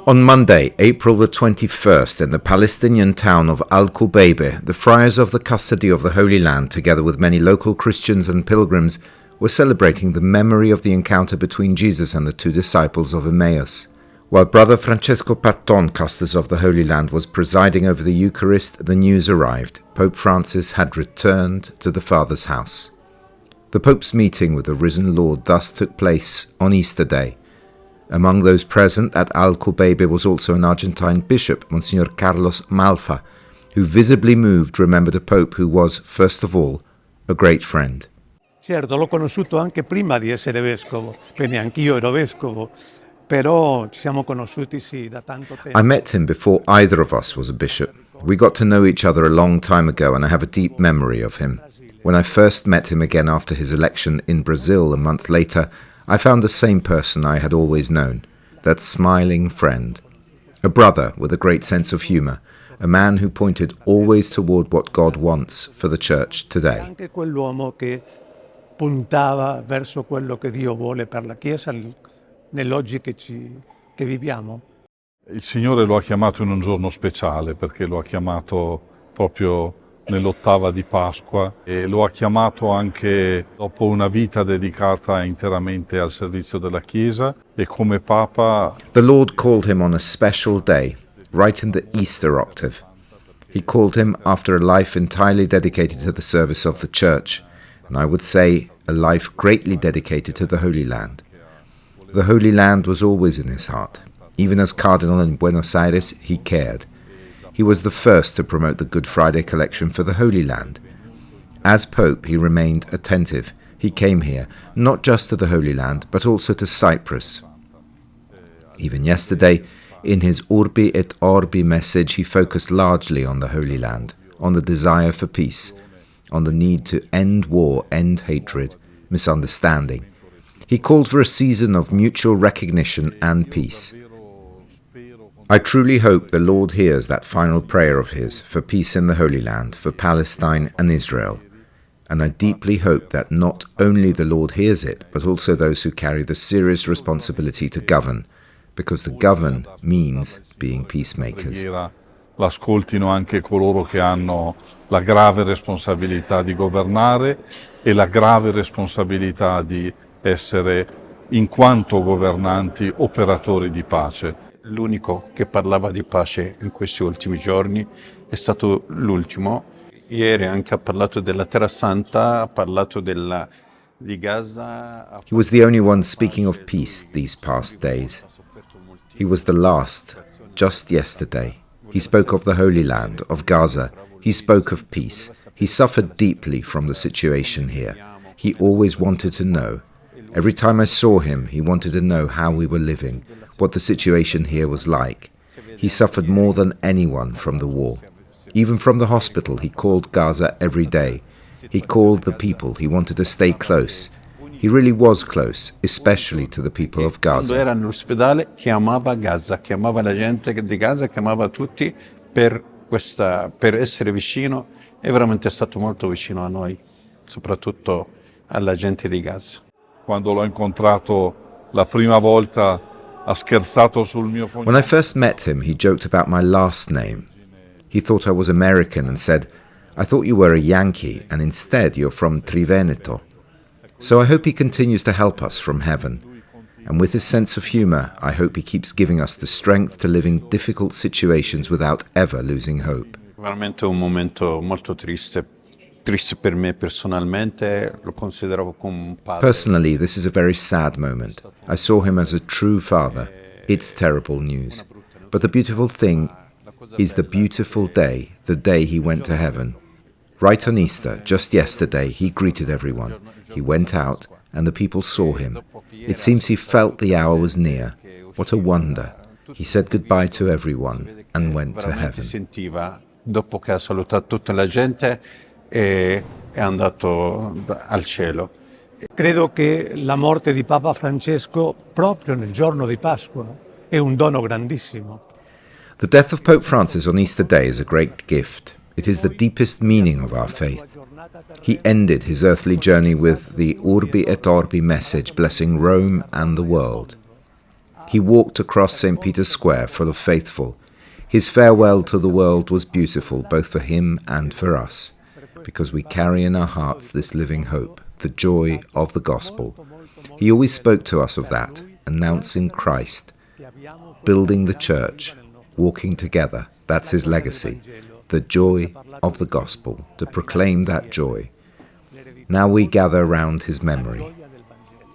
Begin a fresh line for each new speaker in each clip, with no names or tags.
On Monday, April the 21st, in the Palestinian town of Al-Qubaybe, the friars of the Custody of the Holy Land, together with many local Christians and pilgrims, were celebrating the memory of the encounter between Jesus and the two disciples of Emmaus. While Brother Francesco Patton, Custos of the Holy Land, was presiding over the Eucharist, the news arrived. Pope Francis had returned to the Father's house. The Pope's meeting with the risen Lord thus took place on Easter Day. Among those present at Al-Qubaybe was also an Argentine bishop, Mgr Malfa, who visibly moved remembered a Pope who was, first of all, a great friend.
Certo, l'ho conosciuto anche prima di essere vescovo, quindi anch'io ero vescovo, però ci siamo conosciuti sì da tanto tempo.
I met him before either of us was a bishop. We got to know each other a long time ago, and I have a deep memory of him. When I first met him again after his election in Brazil a month later, I found the same person I had always known, that smiling friend. A brother with a great sense of humour, a man who pointed always toward what God wants for the Church today.
Anche quell'uomo che puntava verso quello che Dio vuole per la Chiesa nell'oggi che viviamo.
Il Signore lo ha chiamato in un giorno speciale, perché lo ha chiamato proprio nell'ottava di Pasqua e lo ha chiamato anche dopo una vita dedicata interamente al servizio della Chiesa, e come Papa.
The Lord called him on a special day, right in the Easter octave. He called him after a life entirely dedicated to the service of the Church, and I would say a life greatly dedicated to the Holy Land. The Holy Land was always in his heart. Even as Cardinal in Buenos Aires, he cared. He was the first to promote the Good Friday collection for the Holy Land. As Pope, he remained attentive. He came here, not just to the Holy Land, but also to Cyprus. Even yesterday, in his Urbi et Orbi message, he focused largely on the Holy Land, on the desire for peace, on the need to end war, end hatred, misunderstanding. He called for a season of mutual recognition and peace. I truly hope the Lord hears that final prayer of his for peace in the Holy Land, for Palestine and Israel. And I deeply hope that not only the Lord hears it, but also those who carry the serious responsibility to govern, because to govern means being peacemakers.
L'ascoltino anche coloro che hanno la grave responsabilità di governare e la grave responsabilità di essere, in quanto governanti, operatori di pace.
L'unico che parlava di pace in questi ultimi giorni è stato l'ultimo. Ieri anche ha parlato della Terra Santa, ha parlato di Gaza.
He was the only one speaking of peace these past days. He was the last, just yesterday. He spoke of the Holy Land, of Gaza. He spoke of peace. He suffered deeply from the situation here. He always wanted to know. Every time I saw him, he wanted to know how we were living, what the situation here was like. He suffered more than anyone from the war. Even from the hospital, he called Gaza every day. He called the people. He wanted to stay close. He really was close, especially to the people of Gaza.
Quando era nell'ospedale chiamava Gaza, chiamava la gente di Gaza, chiamava tutti per essere vicino. È veramente stato molto vicino a noi, soprattutto alla gente di Gaza.
Quando l'ho incontrato la prima volta ha scherzato sul mio cognome.
When I first met him, he joked about my last name. He thought I was American and said, "I thought you were a Yankee, and instead you're from Triveneto." So I hope he continues to help us from heaven. And with his sense of humour, I hope he keeps giving us the strength to live in difficult situations without ever losing hope.
Veramente un momento molto triste per me personalmente, lo consideravo come un padre.
Personally, this is a very sad moment. I saw him as a true father. It's terrible news. But the beautiful thing is the beautiful day, the day he went to heaven. Right on Easter, just yesterday, he greeted everyone. He went out, and the people saw him. It seems he felt the hour was near. What a wonder. He said goodbye to everyone and went to heaven.
Sentiva, dopo che ha salutato tutta la gente, è andato al cielo.
Credo che la morte di Papa Francesco proprio nel giorno di Pasqua è un dono grandissimo.
The death of Pope Francis on Easter Day is a great gift. It is the deepest meaning of our faith. He ended his earthly journey with the Urbi et Orbi message blessing Rome and the world. He walked across St. Peter's Square full of faithful. His farewell to the world was beautiful, both for him and for us, because we carry in our hearts this living hope, the joy of the gospel. He always spoke to us of that, announcing Christ, building the church, walking together. That's his legacy, the joy of the gospel, to proclaim that joy. Now we gather round his memory.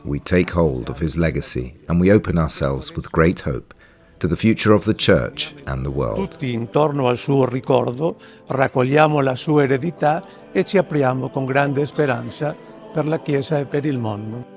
We take hold of his legacy and we open ourselves with great hope to the future of the church and the world.
Tutti intorno al suo ricordo raccogliamo la sua eredità e ci apriamo con grande speranza per la Chiesa e per il mondo.